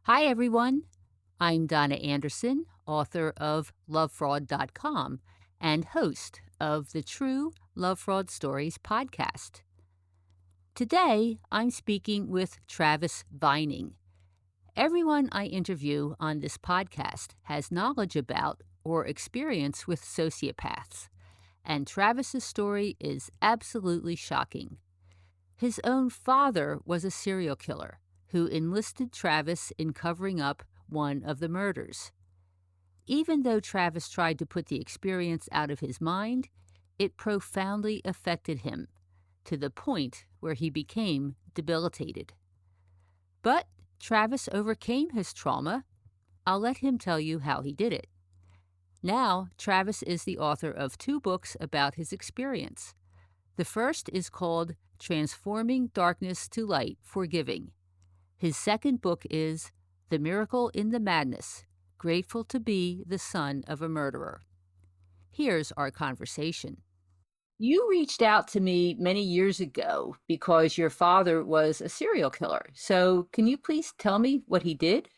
Hi, everyone. I'm Donna Anderson, author of lovefraud.com and host of the True Love Fraud Stories podcast. Today, I'm speaking with Travis Vining. Everyone I interview on this podcast has knowledge about or experience with sociopaths, and Travis's story is absolutely shocking. His own father was a serial killer who enlisted Travis in covering up one of the murders. Even though Travis tried to put the experience out of his mind, it profoundly affected him, to the point where he became debilitated. But Travis overcame his trauma. I'll let him tell you how he did it. Now, Travis is the author of 2 books about his experience. The first is called Transforming Darkness to Light for Giving. His second book is The Miracle in the Madness, Grateful to be the Son of a Murderer. Here's our conversation. You reached out to me many years ago because your father was a serial killer. So can you please tell me what he did?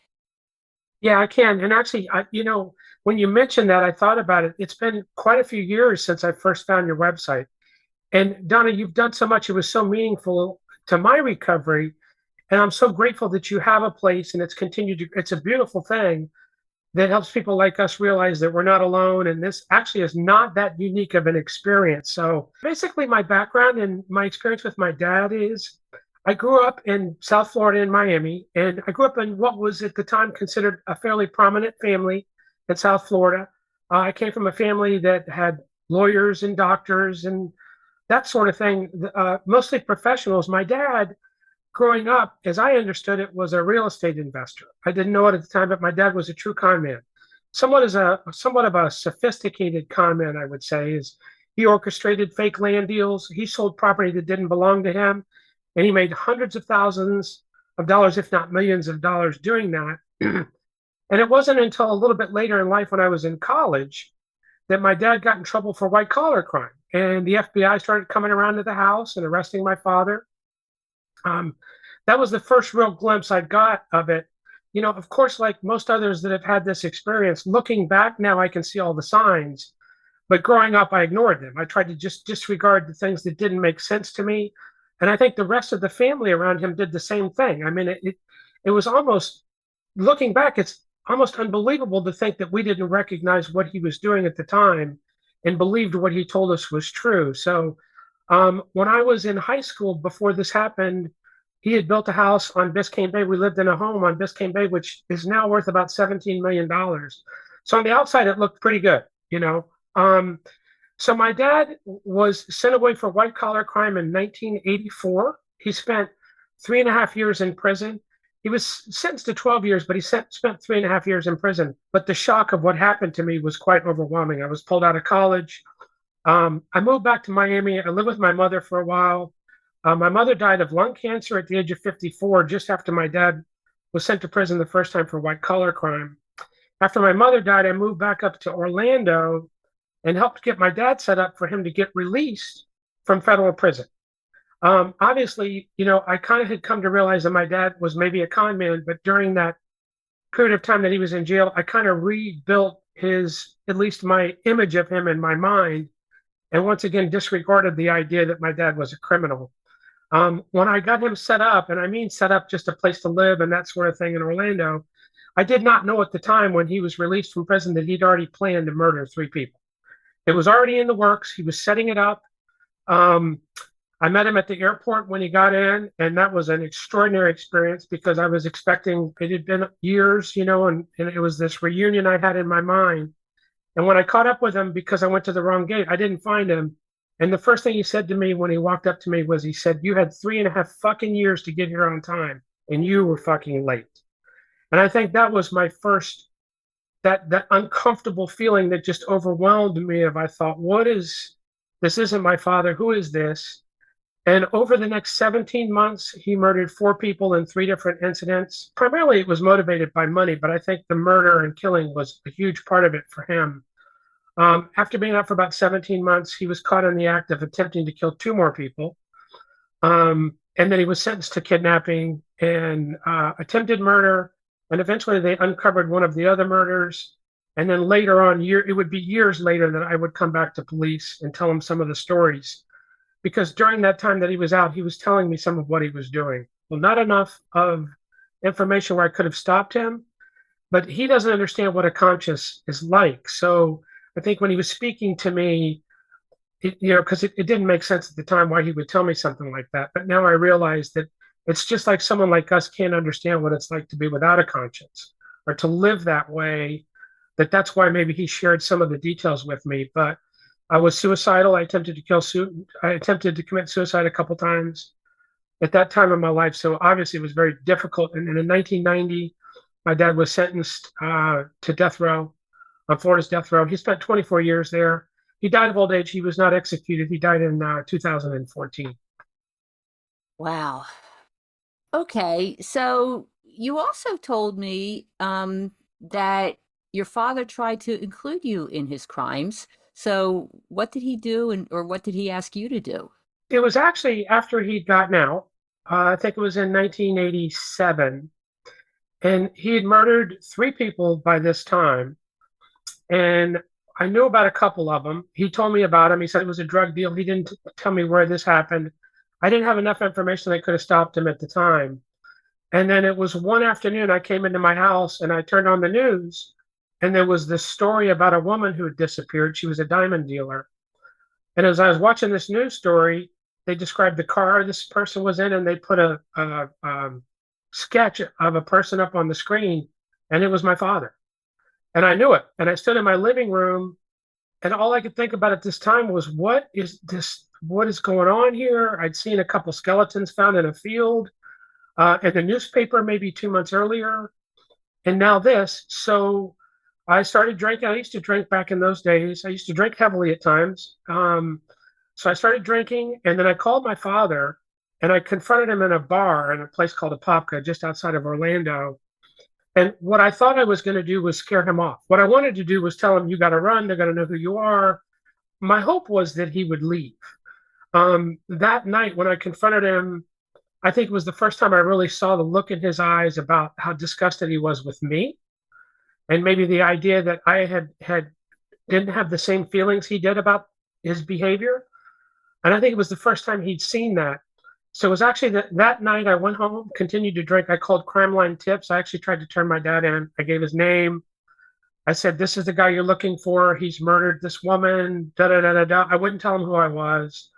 Yeah, I can. And actually, when you mentioned that, I thought about it. It's been quite a few years since I first found your website. And Donna, you've done so much. It was so meaningful to my recovery. And I'm so grateful that you have a place and it's a beautiful thing that helps people like us realize that we're not alone. And this actually is not that unique of an experience. So basically, my background and my experience with my dad is I grew up in South Florida in Miami, and I grew up in what was at the time considered a fairly prominent family in South Florida. I came from a family that had lawyers and doctors and that sort of thing, mostly professionals. My dad, growing up, as I understood it, was a real estate investor. I didn't know it at the time, but my dad was a true con man. Somewhat of a sophisticated con man, I would say. Is he orchestrated fake land deals? He sold property that didn't belong to him, and he made hundreds of thousands of dollars, if not millions of dollars, doing that. And it wasn't until a little bit later in life, when I was in college, that my dad got in trouble for white collar crime, and the FBI started coming around to the house and arresting my father. Um, that was the first real glimpse I got of it. Of course, like most others that have had this experience, looking back now, I can see all the signs. But growing up, I ignored them. I tried to just disregard the things that didn't make sense to me. And I think the rest of the family around him did the same thing. I mean, it was almost, looking back, it's almost unbelievable to think that we didn't recognize what he was doing at the time and believed what he told us was true. So when I was in high school, before this happened, he had built a house on Biscayne Bay. We lived in a home on Biscayne Bay, which is now worth about $17 million. So on the outside, it looked pretty good, you know. So my dad was sent away for white collar crime in 1984. He spent 3.5 years in prison. He was sentenced to 12 years, but he spent 3.5 years in prison. But the shock of what happened to me was quite overwhelming. I was pulled out of college. I moved back to Miami. I lived with my mother for a while. My mother died of lung cancer at the age of 54, just after my dad was sent to prison the first time for white collar crime. After my mother died, I moved back up to Orlando and helped get my dad set up for him to get released from federal prison. Obviously, I kind of had come to realize that my dad was maybe a con man, but during that period of time that he was in jail, I kind of rebuilt at least my image of him in my mind, and once again disregarded the idea that my dad was a criminal. When I got him set up, and I mean set up just a place to live and that sort of thing in Orlando, I did not know at the time when he was released from prison that he'd already planned to murder 3 people. It was already in the works. He was setting it up. Um, I met him at the airport when he got in, and that was an extraordinary experience because I was expecting, it had been years, and it was this reunion I had in my mind. And when I caught up with him, because I went to the wrong gate, I didn't find him. And the first thing he said to me when he walked up to me was, he said, "You had 3.5 fucking years to get here on time, and you were fucking late." And I think that was my first, that uncomfortable feeling that just overwhelmed me. I thought, this isn't my father. Who is this? And over the next 17 months, he murdered 4 people in 3 different incidents. Primarily, it was motivated by money, but I think the murder and killing was a huge part of it for him. After being out for about 17 months, he was caught in the act of attempting to kill 2 more people. And then he was sentenced to kidnapping and attempted murder And eventually they uncovered one of the other murders. And then later on, it would be years later that I would come back to police and tell them some of the stories. Because during that time that he was out, he was telling me some of what he was doing. Well, not enough of information where I could have stopped him, but he doesn't understand what a conscience is like. So I think when he was speaking to me, because it didn't make sense at the time why he would tell me something like that. But now I realize that it's just like someone like us can't understand what it's like to be without a conscience or to live that way. That's why maybe he shared some of the details with me. But I was suicidal. I attempted to commit suicide a couple times at that time in my life. So obviously it was very difficult. And in 1990, my dad was sentenced to death row on Florida's death row. He spent 24 years there. He died of old age. He was not executed. He died in 2014. Wow. Okay, so you also told me that your father tried to include you in his crimes. So what did he do, or what did he ask you to do? It was actually after he'd gotten out. I think it was in 1987. And he had murdered three people by this time. And I knew about a couple of them. He told me about them. He said it was a drug deal. He didn't tell me where this happened. I didn't have enough information that could have stopped him at the time. And then it was one afternoon, I came into my house and I turned on the news, and there was this story about a woman who had disappeared. She was a diamond dealer. And as I was watching this news story, they described the car this person was in, and they put a sketch of a person up on the screen, and it was my father. And I knew it. And I stood in my living room, and all I could think about at this time was, what is this? What is going on here? I'd seen a couple skeletons found in a field in the newspaper maybe 2 months earlier, and now this. So I started drinking. I used to drink back in those days. I used to drink heavily at times. So I started drinking, and then I called my father, and I confronted him in a bar in a place called Apopka, just outside of Orlando. And what I thought I was going to do was scare him off. What I wanted to do was tell him, "You got to run. They're going to know who you are." My hope was that he would leave. That night, when I confronted him, I think it was the first time I really saw the look in his eyes about how disgusted he was with me, and maybe the idea that I had didn't have the same feelings he did about his behavior. And I think it was the first time he'd seen that. So it was actually that night I went home, continued to drink. I called Crime Line Tips. I actually tried to turn my dad in. I gave his name. I said, "This is the guy you're looking for. He's murdered this woman." Da da da da da. I wouldn't tell him who I was.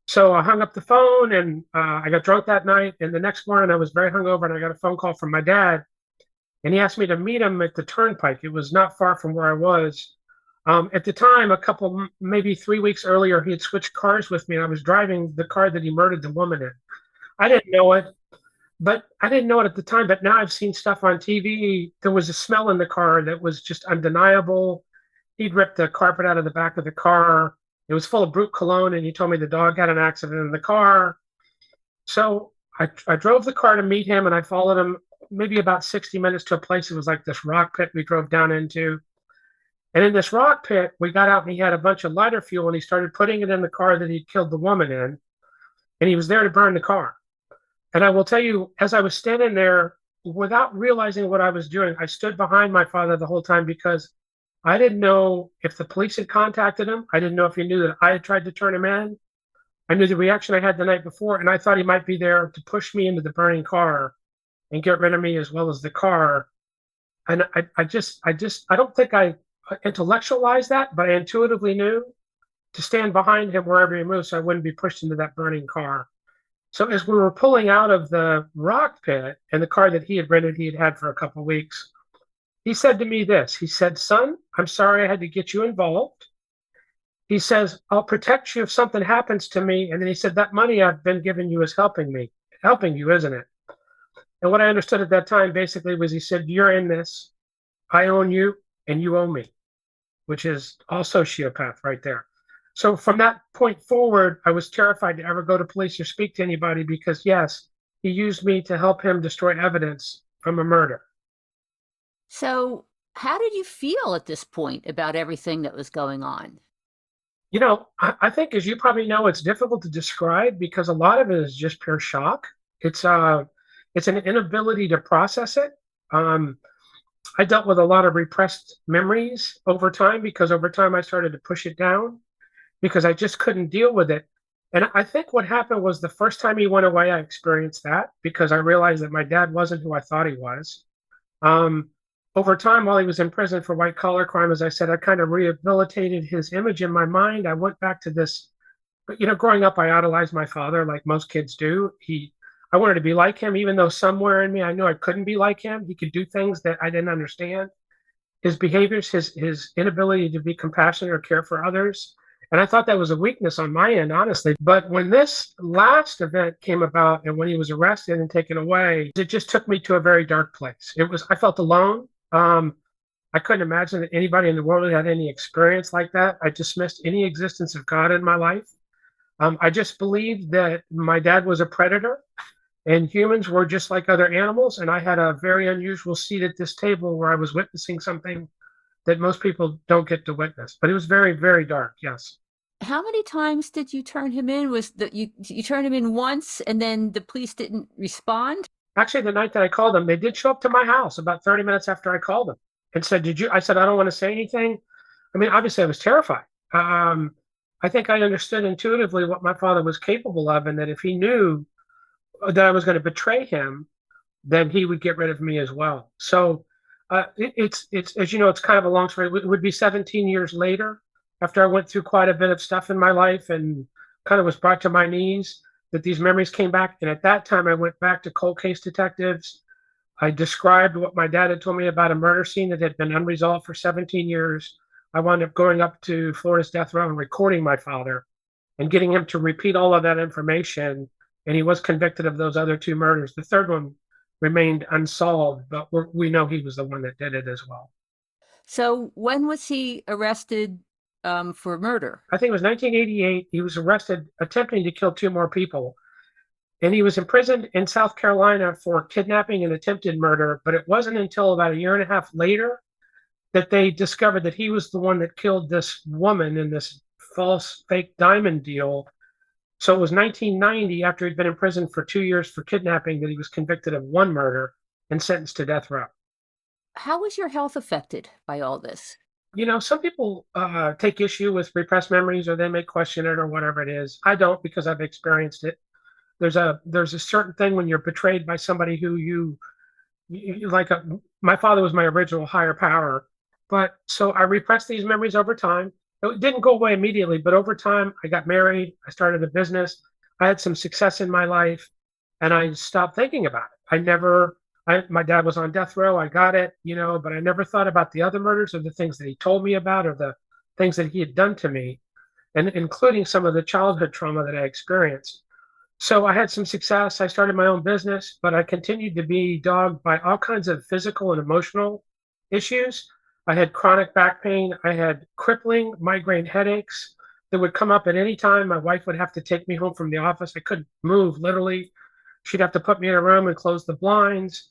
So I hung up the phone, and I got drunk that night. And the next morning I was very hungover, and I got a phone call from my dad, and he asked me to meet him at the turnpike. It was not far from where I was. At the time, maybe 3 weeks earlier, he had switched cars with me, and I was driving the car that he murdered the woman in. I didn't know it, I didn't know it at the time. But now I've seen stuff on TV. There was a smell in the car that was just undeniable. He'd ripped the carpet out of the back of the car. It was full of brute cologne, and he told me the dog had an accident in the car. So I drove the car to meet him, and I followed him maybe about 60 minutes to a place. It was like this rock pit we drove down into. And in this rock pit, we got out, and he had a bunch of lighter fuel, and he started putting it in the car that he'd killed the woman in. And he was there to burn the car. And I will tell you, as I was standing there, without realizing what I was doing, I stood behind my father the whole time, because I didn't know if the police had contacted him. I didn't know if he knew that I had tried to turn him in. I knew the reaction I had the night before, and I thought he might be there to push me into the burning car and get rid of me as well as the car. And I don't think I intellectualized that, but I intuitively knew to stand behind him wherever he moved so I wouldn't be pushed into that burning car. So as we were pulling out of the rock pit and the car that he had rented, he had had for a couple of weeks, he said to me this. He said, "Son, I'm sorry I had to get you involved." He says, "I'll protect you if something happens to me." And then he said, "That money I've been giving you is helping you, isn't it?" And what I understood at that time basically was, he said, "You're in this. I own you and you own me," which is all sociopath right there. So from that point forward, I was terrified to ever go to police or speak to anybody, because yes, he used me to help him destroy evidence from a murder. So how did you feel at this point about everything that was going on? I think, as you probably know, it's difficult to describe because a lot of it is just pure shock. It's an inability to process it. I dealt with a lot of repressed memories over time because over time I started to push it down because I just couldn't deal with it. And I think what happened was the first time he went away, I experienced that because I realized that my dad wasn't who I thought he was. Um, Over time, while he was in prison for white collar crime, as I said, I kind of rehabilitated his image in my mind. I went back to this, growing up, I idolized my father like most kids do. I wanted to be like him, even though somewhere in me I knew I couldn't be like him. He could do things that I didn't understand. His behaviors, his inability to be compassionate or care for others. And I thought that was a weakness on my end, honestly. But when this last event came about and when he was arrested and taken away, it just took me to a very dark place. I felt alone. I couldn't imagine that anybody in the world had any experience like that. I dismissed any existence of God in my life. I just believed that my dad was a predator and humans were just like other animals. And I had a very unusual seat at this table where I was witnessing something that most people don't get to witness. But it was very, very dark. Yes. How many times did you turn him in? Was that you turned him in once and then the police didn't respond? Actually, the night that I called them, they did show up to my house about 30 minutes after I called them and said, "Did you?" I said, "I don't want to say anything." I mean, obviously, I was terrified. I think I understood intuitively what my father was capable of, and that if he knew that I was going to betray him, then he would get rid of me as well. So it's as you know, it's kind of a long story. It would be 17 years later, after I went through quite a bit of stuff in my life and kind of was brought to my knees, that these memories came back. And at that time, I went back to cold case detectives. I described what my dad had told me about a murder scene that had been unresolved for 17 years. I wound up going up to Florida's death row and recording my father and getting him to repeat all of that information. And he was convicted of those other two murders. The third one remained unsolved, but we know he was the one that did it as well. So when was he arrested for murder? I think it was 1988. He was arrested attempting to kill two more people. And he was imprisoned in South Carolina for kidnapping and attempted murder. But it wasn't until about a year and a half later that they discovered that he was the one that killed this woman in this false fake diamond deal. So it was 1990, after he'd been in prison for 2 years for kidnapping, that he was convicted of one murder and sentenced to death row. How was your health affected by all this? Some people take issue with repressed memories or they may question it or whatever it is. I don't because I've experienced it. There's a certain thing when you're betrayed by somebody who you like. My father was my original higher power, but so I repressed these memories over time. It didn't go away immediately, but over time, I got married. I started a business. I had some success in my life, and I stopped thinking about it. My dad was on death row. I got it, but I never thought about the other murders or the things that he told me about or the things that he had done to me, and including some of the childhood trauma that I experienced. So I had some success. I started my own business, but I continued to be dogged by all kinds of physical and emotional issues. I had chronic back pain. I had crippling migraine headaches that would come up at any time. My wife would have to take me home from the office. I couldn't move, literally. She'd have to put me in a room and close the blinds.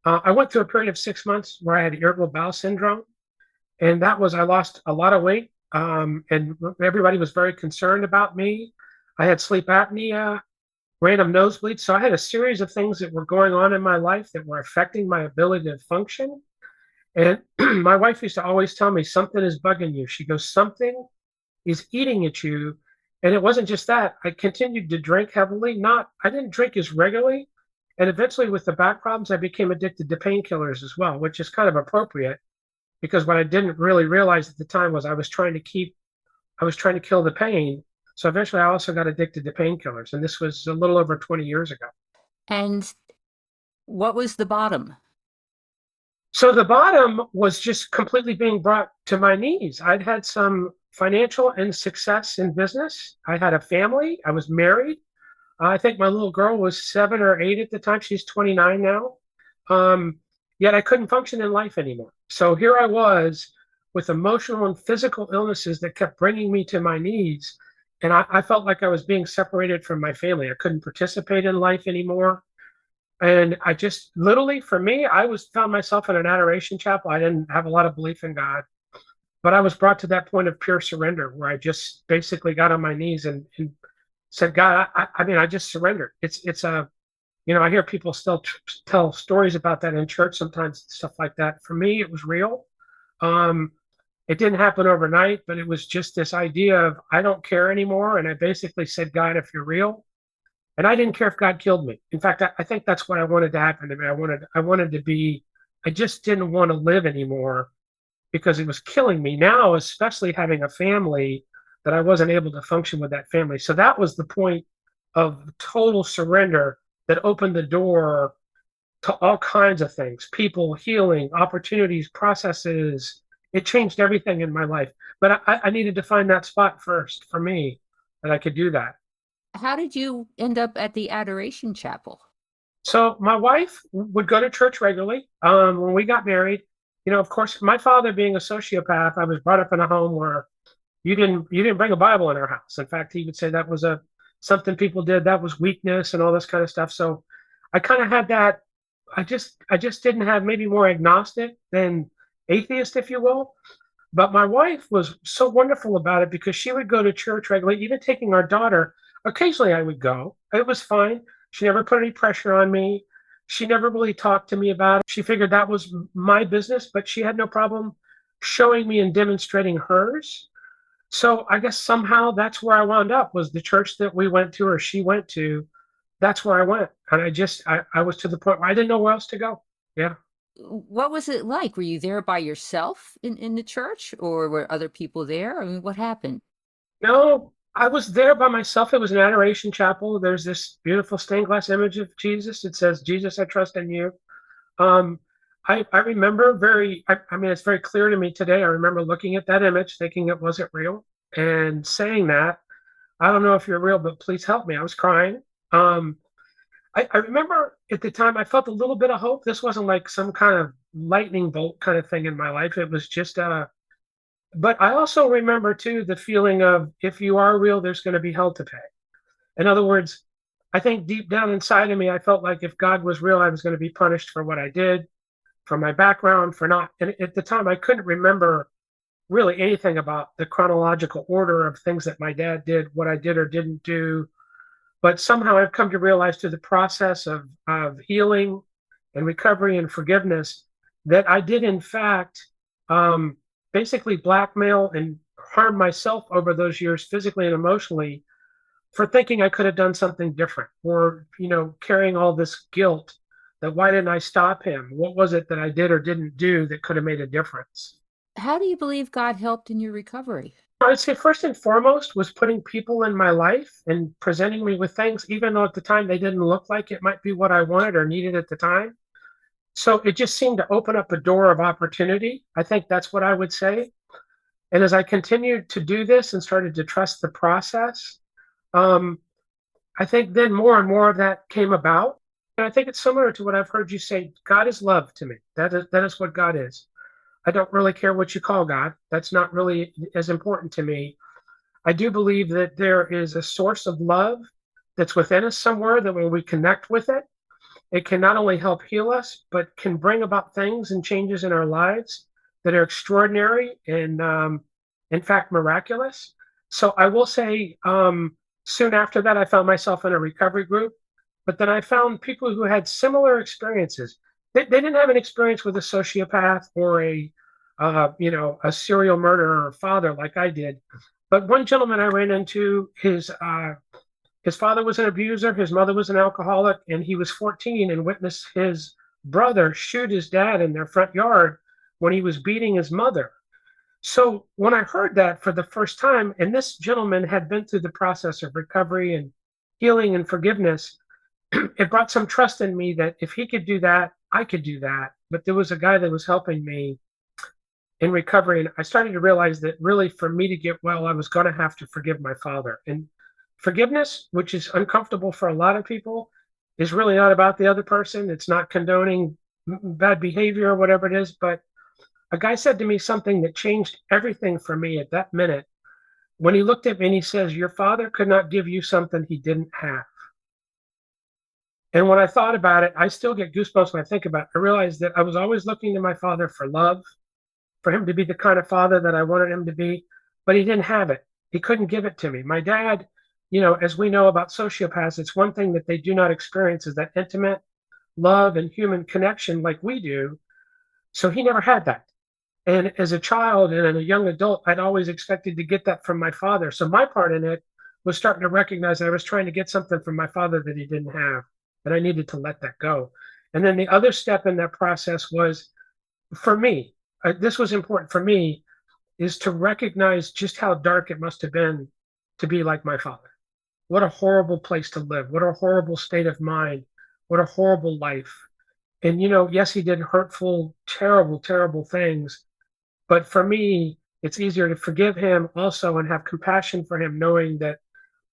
I went through a period of 6 months where I had irritable bowel syndrome, and I lost a lot of weight, and everybody was very concerned about me. I had sleep apnea, random nosebleeds. So I had a series of things that were going on in my life that were affecting my ability to function. And my wife used to always tell me, something is bugging you. She goes, something is eating at you. And it wasn't just that. I continued to drink heavily. I didn't drink as regularly. And eventually, with the back problems, I became addicted to painkillers as well, which is kind of appropriate because what I didn't really realize at the time was I was trying to kill the pain. So eventually I also got addicted to painkillers. And this was a little over 20 years ago. And what was the bottom? So the bottom was just completely being brought to my knees. I'd had some financial and success in business. I had a family. I was married. I think my little girl was 7 or 8 at the time. She's 29 now. Yet I couldn't function in life anymore. So here I was with emotional and physical illnesses that kept bringing me to my knees. And I felt like I was being separated from my family. I couldn't participate in life anymore. And I just literally, for me, found myself in an adoration chapel. I didn't have a lot of belief in God, but I was brought to that point of pure surrender where I just basically got on my knees and said, God, I just surrendered. I hear people still tell stories about that in church sometimes, stuff like that. For me, it was real. Um, it didn't happen overnight, but it was just this idea of I don't care anymore. And I basically said, God, if you're real, and I didn't care if God killed me. In fact, I think that's what I wanted to happen to me. I wanted to be, I just didn't want to live anymore because it was killing me. Now, especially having a family, that I wasn't able to function with that family. So that was the point of total surrender that opened the door to all kinds of things, people, healing, opportunities, processes. It changed everything in my life. But I needed to find that spot first for me that I could do that. How did you end up at the Adoration Chapel? So my wife would go to church regularly. When we got married, of course, my father being a sociopath, I was brought up in a home where you didn't bring a Bible in our house. In fact, he would say that was a something people did, that was weakness and all this kind of stuff. So I kind of had that. I just didn't have, maybe more agnostic than atheist, if you will. But my wife was so wonderful about it because she would go to church regularly, even taking our daughter. Occasionally I would go. It was fine. She never put any pressure on me. She never really talked to me about it. She figured that was my business, but she had no problem showing me and demonstrating hers. So I guess somehow that's where I wound up, was the church that we went to or she went to. That's where I went. And I was to the point where I didn't know where else to go. Yeah. What was it like? Were you there by yourself in the church, or were other people there? I mean, what happened? No, I was there by myself. It was an adoration chapel. There's this beautiful stained glass image of Jesus. It says, Jesus, I trust in you. Um, I remember I mean, it's very clear to me today. I remember looking at that image, thinking it wasn't real, and saying that, I don't know if you're real, but please help me. I was crying. Um, I remember at the time I felt a little bit of hope. This wasn't like some kind of lightning bolt kind of thing in my life. It was just but I also remember too the feeling of, if you are real, there's going to be hell to pay. In other words, I think deep down inside of me, I felt like if God was real, I was going to be punished for what I did, for my background, for not. And at the time, I couldn't remember really anything about the chronological order of things that my dad did, what I did or didn't do. But somehow I've come to realize through the process of healing and recovery and forgiveness that I did, in fact, um, basically blackmail and harm myself over those years, physically and emotionally, for thinking I could have done something different, or, carrying all this guilt that why didn't I stop him? What was it that I did or didn't do that could have made a difference? How do you believe God helped in your recovery? I'd say first and foremost was putting people in my life and presenting me with things, even though at the time they didn't look like it might be what I wanted or needed at the time. So it just seemed to open up a door of opportunity. I think that's what I would say. And as I continued to do this and started to trust the process, um, I think then more and more of that came about. And I think it's similar to what I've heard you say. God is love to me. That is what God is. I don't really care what you call God. That's not really as important to me. I do believe that there is a source of love that's within us somewhere, that when we connect with it, it can not only help heal us, but can bring about things and changes in our lives that are extraordinary and, in fact, miraculous. So I will say, soon after that, I found myself in a recovery group, but then I found people who had similar experiences. They didn't have an experience with a sociopath or a serial murderer or father like I did. But one gentleman I ran into, his father was an abuser, his mother was an alcoholic, and he was 14 and witnessed his brother shoot his dad in their front yard when he was beating his mother. So when I heard that for the first time, and this gentleman had been through the process of recovery and healing and forgiveness, it brought some trust in me that if he could do that, I could do that. But there was a guy that was helping me in recovery. And I started to realize that really for me to get well, I was going to have to forgive my father. And forgiveness, which is uncomfortable for a lot of people, is really not about the other person. It's not condoning bad behavior or whatever it is. But a guy said to me something that changed everything for me at that minute, when he looked at me and he says, your father could not give you something he didn't have. And when I thought about it, I still get goosebumps when I think about it. I realized that I was always looking to my father for love, for him to be the kind of father that I wanted him to be, but he didn't have it. He couldn't give it to me. My dad, as we know about sociopaths, it's one thing that they do not experience is that intimate love and human connection like we do. So he never had that. And as a child and a young adult, I'd always expected to get that from my father. So my part in it was starting to recognize that I was trying to get something from my father that he didn't have, and I needed to let that go. And then the other step in that process was for me, this was important for me, is to recognize just how dark it must have been to be like my father. What a horrible place to live. What a horrible state of mind. What a horrible life. And, yes, he did hurtful, terrible, terrible things. But for me, it's easier to forgive him also and have compassion for him, knowing that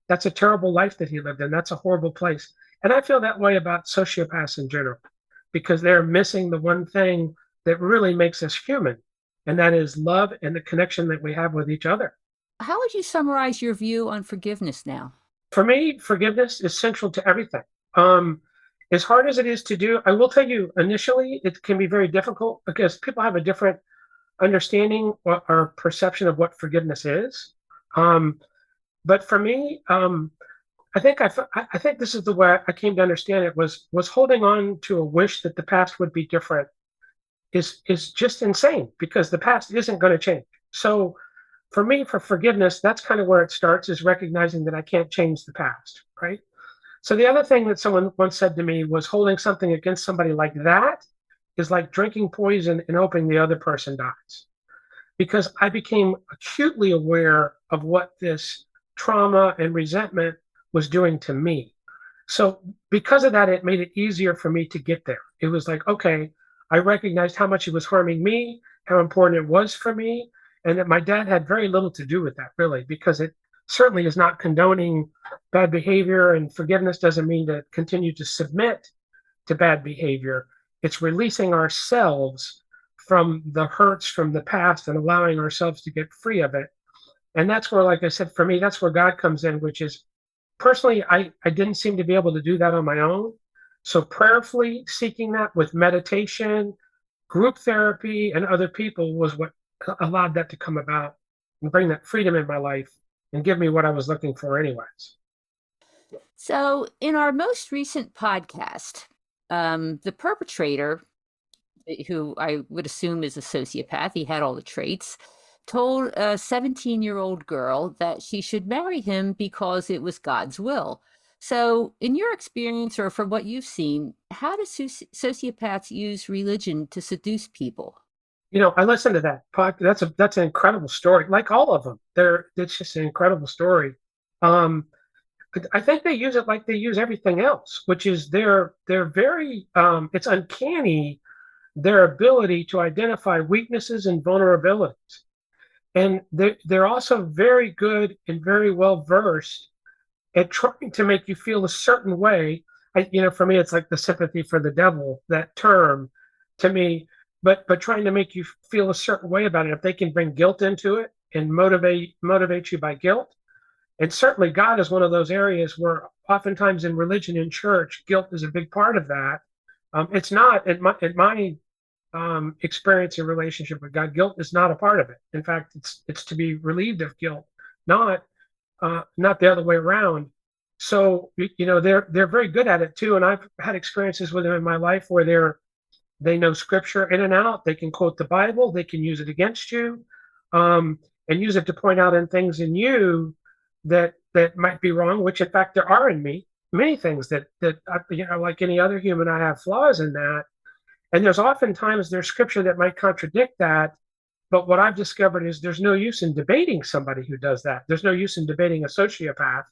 that's a terrible life that he lived in. That's a horrible place. And I feel that way about sociopaths in general, because they're missing the one thing that really makes us human, and that is love and the connection that we have with each other. How would you summarize your view on forgiveness now? For me, forgiveness is central to everything. Um, as hard as it is to do, I will tell you initially, it can be very difficult because people have a different understanding or perception of what forgiveness is. Um, but for me, I think this is the way I came to understand it was holding on to a wish that the past would be different is just insane because the past isn't going to change. So for me, for forgiveness, that's kind of where it starts, is recognizing that I can't change the past, right? So the other thing that someone once said to me was holding something against somebody like that is like drinking poison and hoping the other person dies. Because I became acutely aware of what this trauma and resentment was doing to me. So because of that, it made it easier for me to get there. It was like, okay, I recognized how much it was harming me, how important it was for me, and that my dad had very little to do with that, really, because it certainly is not condoning bad behavior, and forgiveness doesn't mean to continue to submit to bad behavior. It's releasing ourselves from the hurts from the past and allowing ourselves to get free of it. And that's where, like I said, for me, that's where God comes in, which is personally, I didn't seem to be able to do that on my own. So prayerfully seeking that with meditation, group therapy, and other people was what allowed that to come about and bring that freedom in my life and give me what I was looking for anyways. So, in our most recent podcast, the perpetrator, who I would assume is a sociopath, he had all the traits, told a 17-year-old girl that she should marry him because it was God's will. So, in your experience or from what you've seen, how do sociopaths use religion to seduce people? I listened to that podcast. That's an incredible story. Like all of them, it's just an incredible story. Um, I think they use it like they use everything else, which is they're very it's uncanny their ability to identify weaknesses and vulnerabilities, and they're also very good and very well versed at trying to make you feel a certain way. For me, it's like the sympathy for the devil, that term to me, but trying to make you feel a certain way about it. If they can bring guilt into it and motivate you by guilt, and certainly God is one of those areas where oftentimes in religion and church, guilt is a big part of that. It's not in my experience in relationship with God. Guilt is not a part of it. In fact, it's to be relieved of guilt, not not the other way around. So they're very good at it too, and I've had experiences with them in my life where they know scripture in and out. They can quote the Bible. They can use it against you, and use it to point out in things in you that might be wrong. Which in fact there are in me many things that like any other human, I have flaws in that. And there's scripture that might contradict that. But what I've discovered is there's no use in debating somebody who does that. There's no use in debating a sociopath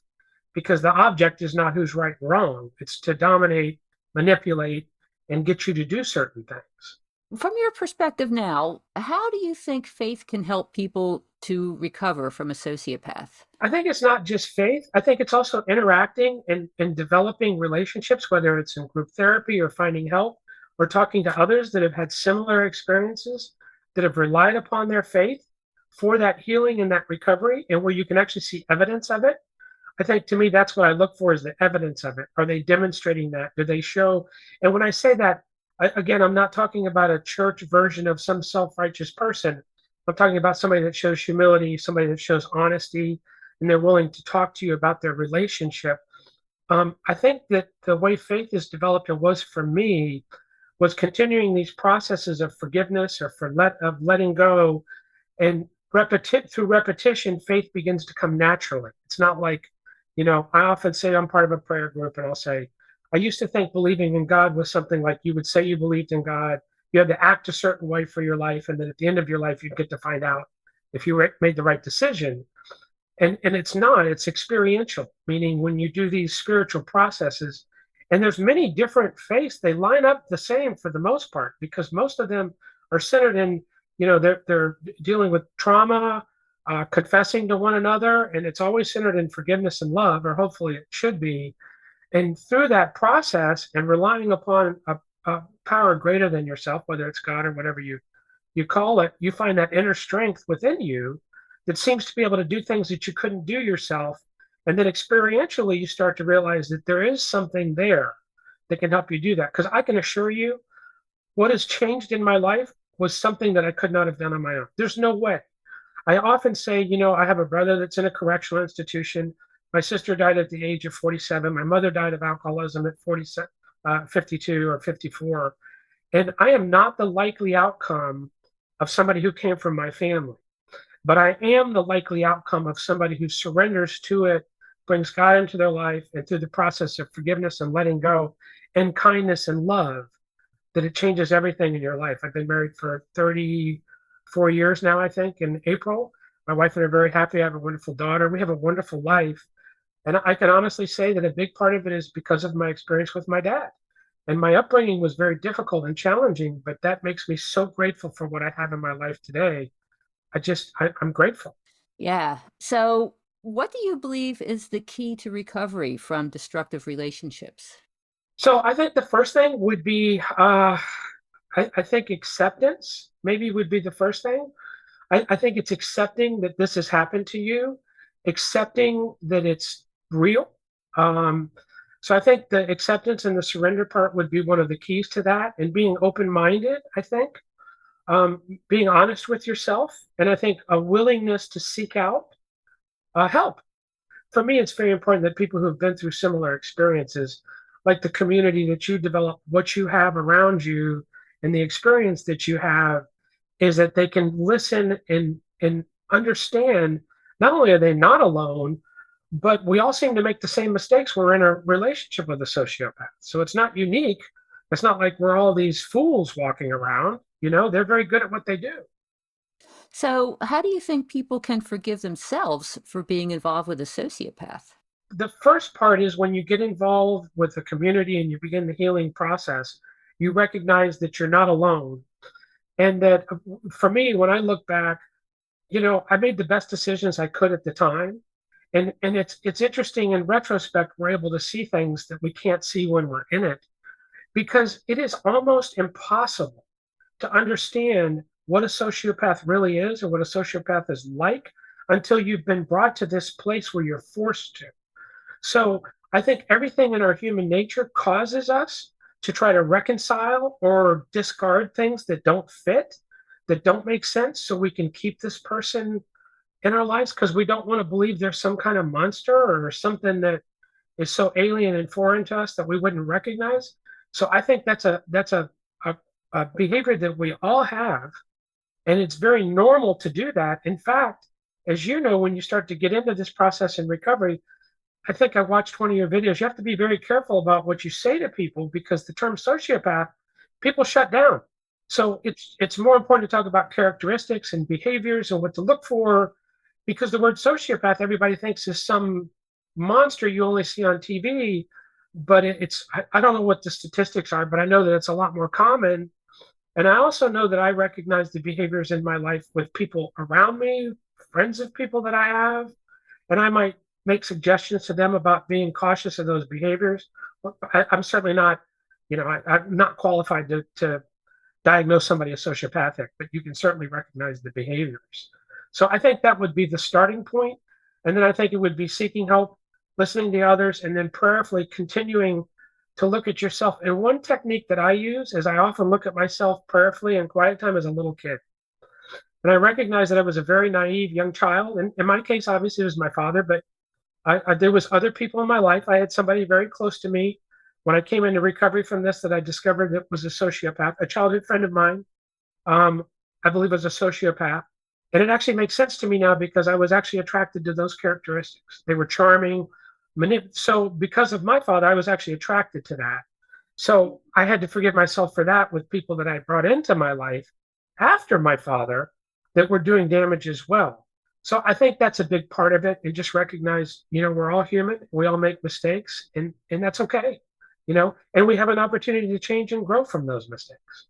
because the object is not who's right and wrong. It's to dominate, manipulate, and get you to do certain things. From your perspective now, how do you think faith can help people to recover from a sociopath? I think it's not just faith. I think it's also interacting and developing relationships, whether it's in group therapy or finding help or talking to others that have had similar experiences, that have relied upon their faith for that healing and that recovery, and where you can actually see evidence of it. I think to me, that's what I look for, is the evidence of it. Are they demonstrating that? Do they show? And when I say that, again, I'm not talking about a church version of some self-righteous person. I'm talking about somebody that shows humility, somebody that shows honesty, and they're willing to talk to you about their relationship. I think that the way faith is developed and was for me was continuing these processes of forgiveness or of letting go, and through repetition, faith begins to come naturally. It's not like, I often say I'm part of a prayer group, and I'll say, I used to think believing in God was something like you would say you believed in God, you had to act a certain way for your life, and then at the end of your life, you'd get to find out if you made the right decision. And it's not, it's experiential, meaning when you do these spiritual processes, and there's many different faiths, they line up the same for the most part, because most of them are centered in, they're dealing with trauma, confessing to one another, and it's always centered in forgiveness and love, or hopefully it should be. And through that process and relying upon a power greater than yourself, whether it's God or whatever you call it, you find that inner strength within you that seems to be able to do things that you couldn't do yourself. And then experientially, you start to realize that there is something there that can help you do that. Because I can assure you, what has changed in my life was something that I could not have done on my own. There's no way. I often say, I have a brother that's in a correctional institution. My sister died at the age of 47. My mother died of alcoholism at 52 or 54. And I am not the likely outcome of somebody who came from my family, but I am the likely outcome of somebody who surrenders to it, brings God into their life, and through the process of forgiveness and letting go and kindness and love, that it changes everything in your life. I've been married for 34 years now, I think, in April. My wife and I are very happy. I have a wonderful daughter. We have a wonderful life. And I can honestly say that a big part of it is because of my experience with my dad. And my upbringing was very difficult and challenging, but that makes me so grateful for what I have in my life today. I'm grateful. Yeah. So, what do you believe is the key to recovery from destructive relationships? So I think the first thing would be, I think acceptance maybe would be the first thing. I think it's accepting that this has happened to you, accepting that it's real. Um, so I think the acceptance and the surrender part would be one of the keys to that, and being open-minded, I think, being honest with yourself, and I think a willingness to seek out help. For me, it's very important that people who have been through similar experiences, like the community that you develop, what you have around you, and the experience that you have, is that they can listen and understand. Not only are they not alone, but we all seem to make the same mistakes when we're in a relationship with a sociopath. So it's not unique. It's not like we're all these fools walking around. They're very good at what they do. So, how do you think people can forgive themselves for being involved with a sociopath? The first part is when you get involved with the community and you begin the healing process, you recognize that you're not alone. And that for me, when I look back, I made the best decisions I could at the time. And it's interesting in retrospect, we're able to see things that we can't see when we're in it, because it is almost impossible to understand what a sociopath really is or what a sociopath is like until you've been brought to this place where you're forced to. So I think everything in our human nature causes us to try to reconcile or discard things that don't fit, that don't make sense, so we can keep this person in our lives, because we don't want to believe there's some kind of monster or something that is so alien and foreign to us that we wouldn't recognize. So I think that's a behavior that we all have, and it's very normal to do that. In fact, as you know, when you start to get into this process in recovery, I think I watched one of your videos. You have to be very careful about what you say to people, because the term sociopath, people shut down. So it's more important to talk about characteristics and behaviors and what to look for, because the word sociopath, everybody thinks is some monster you only see on TV. But I don't know what the statistics are, but I know that it's a lot more common. And I also know that I recognize the behaviors in my life with people around me, friends of people that I have, and I might make suggestions to them about being cautious of those behaviors. I'm certainly not, I'm not qualified to diagnose somebody as sociopathic, but you can certainly recognize the behaviors. So I think that would be the starting point. And then I think it would be seeking help, listening to others, and then prayerfully continuing to look at yourself. And one technique that I use is I often look at myself prayerfully in quiet time as a little kid. And I recognized that I was a very naive young child. And in my case, obviously, it was my father, but there was other people in my life. I had somebody very close to me when I came into recovery from this that I discovered that was a sociopath, a childhood friend of mine. Um, I believe was a sociopath. And it actually makes sense to me now because I was actually attracted to those characteristics. They were charming. So because of my father, I was actually attracted to that. So I had to forgive myself for that with people that I brought into my life after my father that were doing damage as well. So I think that's a big part of it. And just recognize, we're all human. We all make mistakes, and that's okay. And we have an opportunity to change and grow from those mistakes.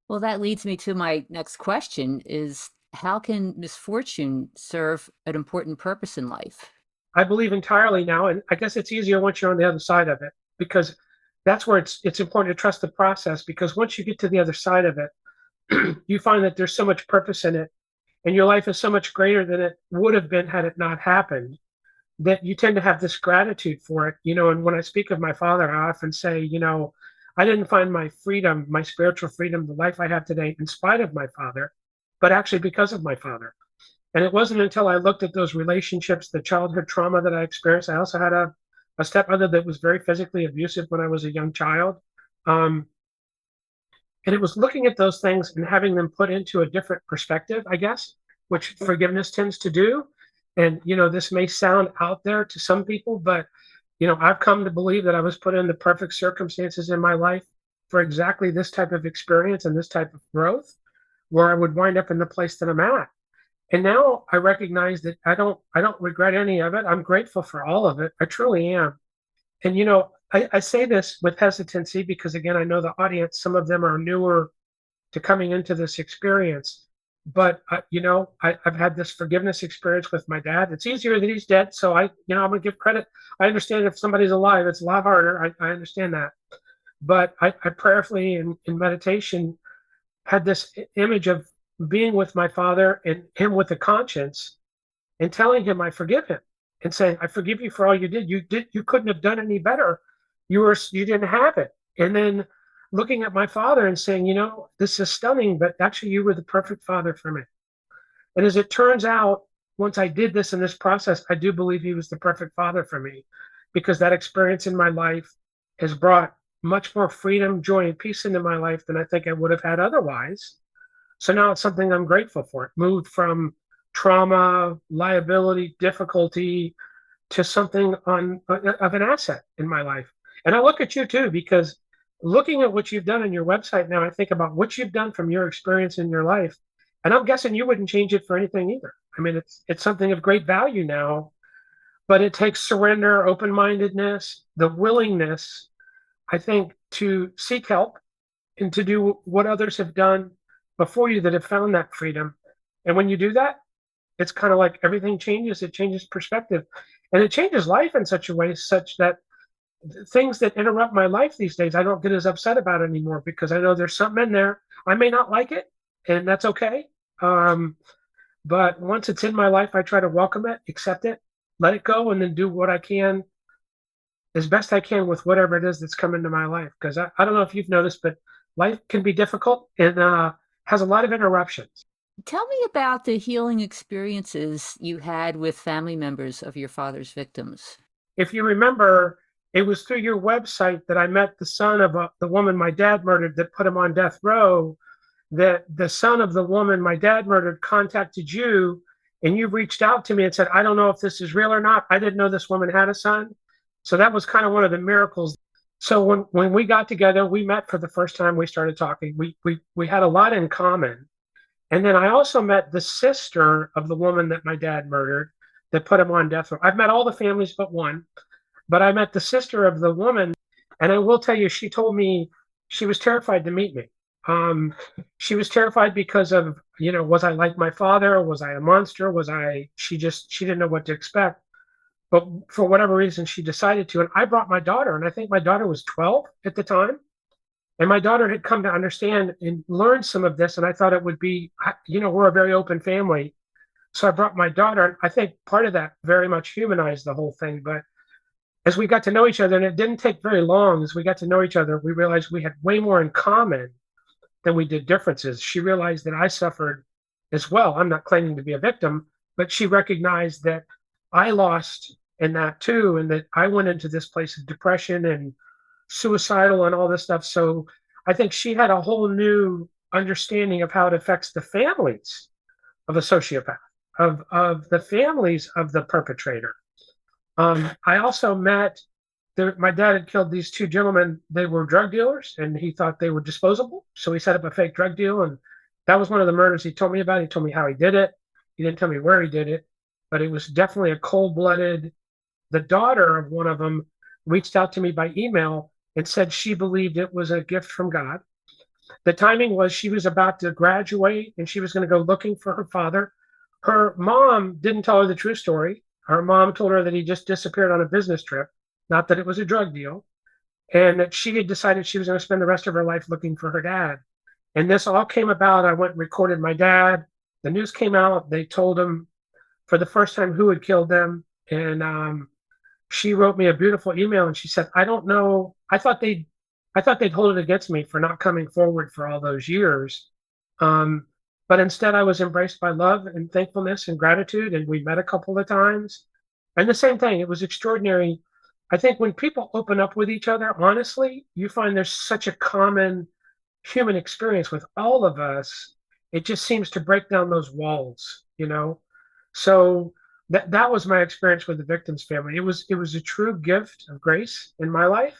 Well, that leads me to my next question is how can misfortune serve an important purpose in life? I believe entirely now, and I guess it's easier once you're on the other side of it because that's where it's important to trust the process because once you get to the other side of it, you find that there's so much purpose in it and your life is so much greater than it would have been had it not happened that you tend to have this gratitude for it. And when I speak of my father, I often say, I didn't find my freedom, my spiritual freedom, the life I have today in spite of my father, but actually because of my father. And it wasn't until I looked at those relationships, the childhood trauma that I experienced. I also had a stepmother that was very physically abusive when I was a young child. Um, and it was looking at those things and having them put into a different perspective, I guess, which forgiveness tends to do. And, this may sound out there to some people, but, I've come to believe that I was put in the perfect circumstances in my life for exactly this type of experience and this type of growth where I would wind up in the place that I'm at. And now I recognize that I don't regret any of it. I'm grateful for all of it. I truly am. And I say this with hesitancy because again, I know the audience, some of them are newer to coming into this experience. But I've had this forgiveness experience with my dad. It's easier that he's dead, so I'm gonna give credit. I understand if somebody's alive, it's a lot harder. I understand that, but I prayerfully in meditation had this image of being with my father and him with a conscience and telling him I forgive him and saying I forgive you for all you did. You couldn't have done any better. You didn't have it. And then looking at my father and saying, this is stunning, but actually you were the perfect father for me. And as it turns out, once I did this in this process, I do believe he was the perfect father for me because that experience in my life has brought much more freedom, joy, and peace into my life than I think I would have had otherwise. So now it's something I'm grateful for. It moved from trauma, liability, difficulty to something of an asset in my life. And I look at you too, because looking at what you've done on your website now, I think about what you've done from your experience in your life. And I'm guessing you wouldn't change it for anything either. I mean, it's something of great value now, but it takes surrender, open-mindedness, the willingness, I think, to seek help and to do what others have done before you that have found that freedom. And when you do that, it's kind of like everything changes. It changes perspective, and it changes life in such a way such that things that interrupt my life these days, I don't get as upset about anymore because I know there's something in there. I may not like it, and that's okay. Um, but once it's in my life, I try to welcome it, accept it, let it go, and then do what I can as best I can with whatever it is that's come into my life. Because I don't know if you've noticed, but life can be difficult and has a lot of interruptions. Tell me about the healing experiences you had with family members of your father's victims. If you remember, it was through your website that I met the son of the woman my dad murdered that put him on death row. That the son of the woman my dad murdered contacted you and you reached out to me and said, I don't know if this is real or not. I didn't know this woman had a son. So that was kind of one of the miracles. So when we got together, we met for the first time, we started talking. We had a lot in common. And then I also met the sister of the woman that my dad murdered that put him on death row. I've met all the families but one, but I met the sister of the woman. And I will tell you, she told me she was terrified to meet me. Um, she was terrified because of, was I like my father? Was I a monster? She didn't know what to expect. But for whatever reason, she decided to. And I brought my daughter, and I think my daughter was 12 at the time. And my daughter had come to understand and learn some of this. And I thought it would be, we're a very open family. So I brought my daughter. I think part of that very much humanized the whole thing. But as we got to know each other, and it didn't take very long, as we got to know each other, we realized we had way more in common than we did differences. She realized that I suffered as well. I'm not claiming to be a victim, but she recognized that I lost in that too, and that I went into this place of depression and suicidal and all this stuff. So I think she had a whole new understanding of how it affects the families of a sociopath, of the families of the perpetrator. I also met my dad had killed these two gentlemen. They were drug dealers, and he thought they were disposable. So he set up a fake drug deal, and that was one of the murders he told me about. He told me how he did it. He didn't tell me where he did it, but it was definitely a cold-blooded. The daughter of one of them reached out to me by email and said she believed it was a gift from God. The timing was she was about to graduate and she was going to go looking for her father. Her mom didn't tell her the true story. Her mom told her that he just disappeared on a business trip, not that it was a drug deal, and that she had decided she was going to spend the rest of her life looking for her dad. And this all came about. I went and recorded my dad. The news came out. They told him for the first time who had killed them. And she wrote me a beautiful email and she said, I don't know. I thought they'd hold it against me for not coming forward for all those years. Um, but instead I was embraced by love and thankfulness and gratitude. And we met a couple of times. And the same thing, it was extraordinary. I think when people open up with each other, honestly, you find there's such a common human experience with all of us. It just seems to break down those walls. So that was my experience with the victim's family. It was a true gift of grace in my life.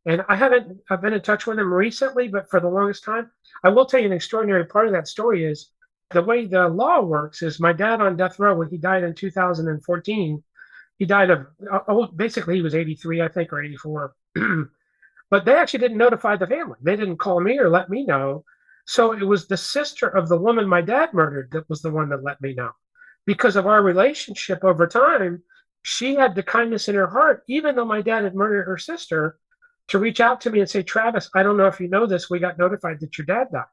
And I've been in touch with them recently, but for the longest time, I will tell you an extraordinary part of that story is the way the law works is my dad on death row, when he died in 2014, he died of, basically he was 83, I think, or 84. But they actually didn't notify the family. They didn't call me or let me know. So it was the sister of the woman my dad murdered that was the one that let me know. Because of our relationship over time, she had the kindness in her heart, even though my dad had murdered her sister, to reach out to me and say, Travis, I don't know if you know this, we got notified that your dad died.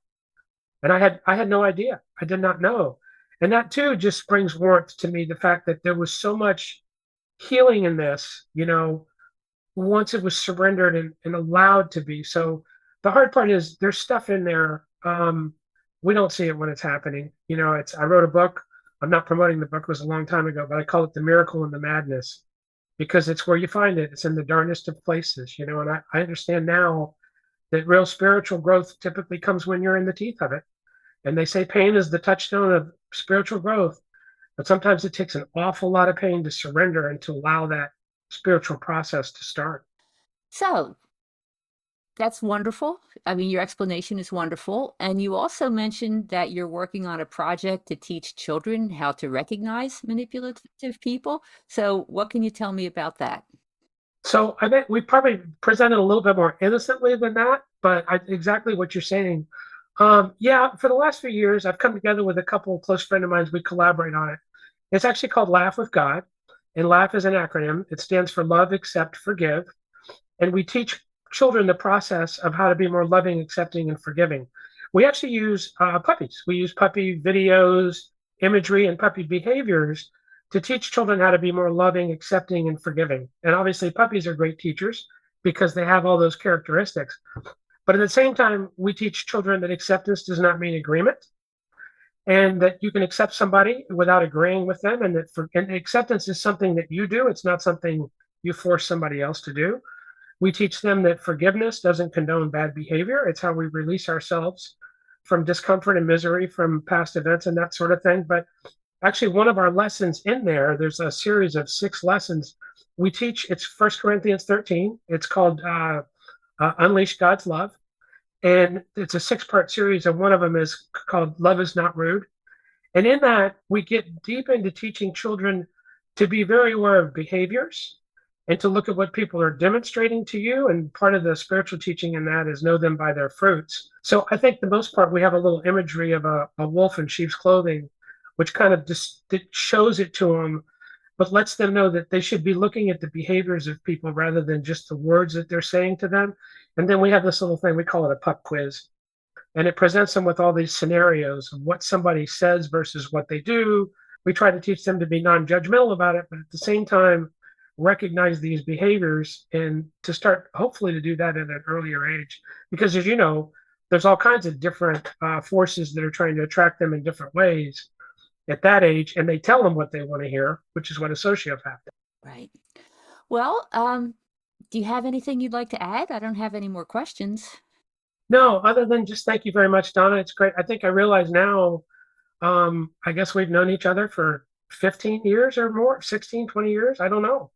And I had no idea. I did not know. And that too just brings warmth to me, the fact that there was so much healing in this, once it was surrendered and allowed to be. So the hard part is there's stuff in there. We don't see it when it's happening. I wrote a book. I'm not promoting the book. It was a long time ago, but I call it The Miracle and the Madness because it's where you find it. It's in the darnest of places. And I understand now that real spiritual growth typically comes when you're in the teeth of it. And they say pain is the touchstone of spiritual growth, but sometimes it takes an awful lot of pain to surrender and to allow that spiritual process to start. So that's wonderful. I mean, your explanation is wonderful. And you also mentioned that you're working on a project to teach children how to recognize manipulative people. So, what can you tell me about that? So I think we probably presented a little bit more innocently than that, but exactly what you're saying. Yeah, for the last few years, I've come together with a couple of close friends of mine. We collaborate on it. It's actually called Laugh with God, and Laugh is an acronym. It stands for Love, Accept, Forgive. And we teach children the process of how to be more loving, accepting, and forgiving. We actually use puppies. We use puppy videos, imagery, and puppy behaviors to teach children how to be more loving, accepting, and forgiving. And obviously, puppies are great teachers because they have all those characteristics. But at the same time, we teach children that acceptance does not mean agreement, and that you can accept somebody without agreeing with them, and and acceptance is something that you do. It's not something you force somebody else to do. We teach them that forgiveness doesn't condone bad behavior. It's how we release ourselves from discomfort and misery from past events and that sort of thing. But actually, one of our lessons in there's a series of 6 lessons. We teach, it's 1 Corinthians 13. It's called Unleash God's Love. And it's a 6-part series, and one of them is called Love is Not Rude. And in that, we get deep into teaching children to be very aware of behaviors and to look at what people are demonstrating to you. And part of the spiritual teaching in that is know them by their fruits. So I think the most part, we have a little imagery of a wolf in sheep's clothing, which kind of just shows it to them, but lets them know that they should be looking at the behaviors of people rather than just the words that they're saying to them. And then we have this little thing, we call it a pup quiz. And it presents them with all these scenarios of what somebody says versus what they do. We try to teach them to be non-judgmental about it, but at the same time, recognize these behaviors and to start hopefully to do that at an earlier age. Because as you know, there's all kinds of different forces that are trying to attract them in different ways at that age, and they tell them what they want to hear, which is what a sociopath does. Right. Well, do you have anything you'd like to add? I don't have any more questions. No, other than just thank you very much, Donna. It's great. I think I realize now, I guess we've known each other for 15 years or more, 16, 20 years. I don't know.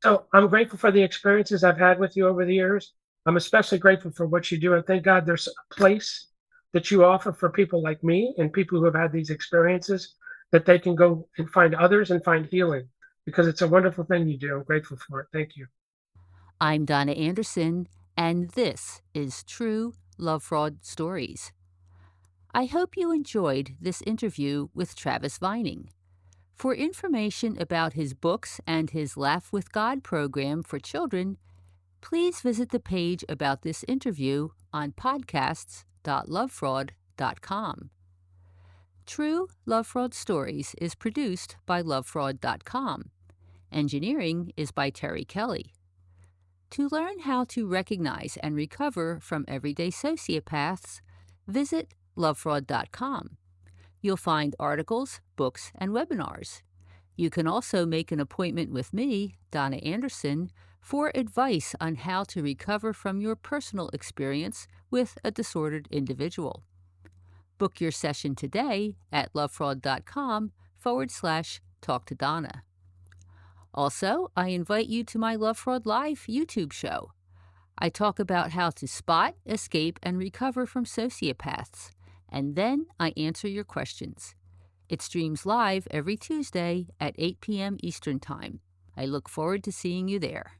So I'm grateful for the experiences I've had with you over the years. I'm especially grateful for what you do. And thank God there's a place that you offer for people like me and people who have had these experiences that they can go and find others and find healing because it's a wonderful thing you do. I'm grateful for it. Thank you. I'm Donna Anderson, and this is True Love Fraud Stories. I hope you enjoyed this interview with Travis Vining. For information about his books and his Laugh with God program for children, please visit the page about this interview on podcasts.lovefraud.com. True Love Fraud Stories is produced by lovefraud.com. Engineering is by Terry Kelly. To learn how to recognize and recover from everyday sociopaths, visit lovefraud.com. You'll find articles, books, and webinars. You can also make an appointment with me, Donna Anderson, for advice on how to recover from your personal experience with a disordered individual. Book your session today at lovefraud.com/talk to Donna. Also, I invite you to my Love Fraud Live YouTube show. I talk about how to spot, escape, and recover from sociopaths, and then I answer your questions. It streams live every Tuesday at 8 p.m. Eastern Time. I look forward to seeing you there.